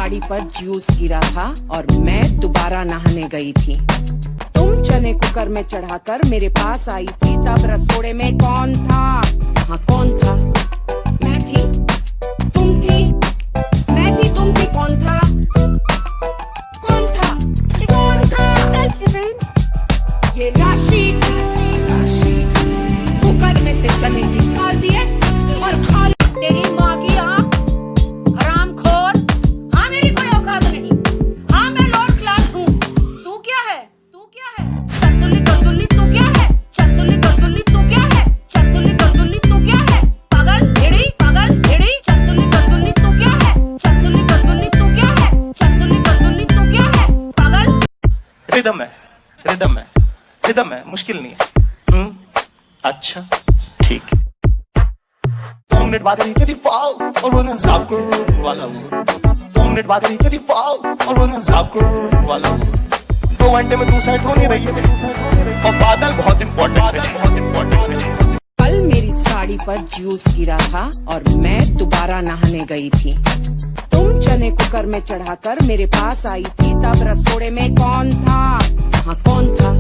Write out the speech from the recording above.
साड़ी पर जूस गिरा था और मैं दोबारा नहाने गई थी। तुम चने कुकर में चढ़ाकर मेरे पास आई थी, तब रसोड़े में कौन था? हाँ कौन था? मैं थी, तुम थी, मैं थी, तुम थी, कौन था? कौन था? कौन था? ये राशि कुकर में से चने निकाल दिए और खा लिए। तेरी माँ की आँख, हरामखोर। हाँ मेरी कोई औकात नहीं, हाँ मैं लोअर क्लास हूँ। तू क्या है? तू क्या है? चरसुल्ली करदुल्ली तू क्या है? चरसुल्ली करदुल्ली तू क्या है? चरसुल्ली करदुल्ली तू क्या है? पागल भेड़ी, पागल भेड़ी। चरसुल्ली करदुल्ली तू क्या है? चरसुल्ली करदुल्ली तू क्या है? चरसुल्ली करदुल्ली तू क्या है? पागल। रिदम है, रिदम है, रिदम है, मुश्किल नहीं है। अच्छा ठीक है। 2 मिनट बाद रही थी फाउ और वो नजाब वाला वो। 2 मिनट बाद रही थी फाउ और वो नजाब वाला वो। 2 घंटे में तू सेट हो नहीं रही है और बादल बहुत इंपॉर्टेंट है। कल मेरी साड़ी पर जूस गिरा था और मैं दोबारा नहाने गई थी। तुम चने कुकर में चढ़ाकर मेरे पास आई थी, तब रसोड़े में कौन था? हाँ कौन था?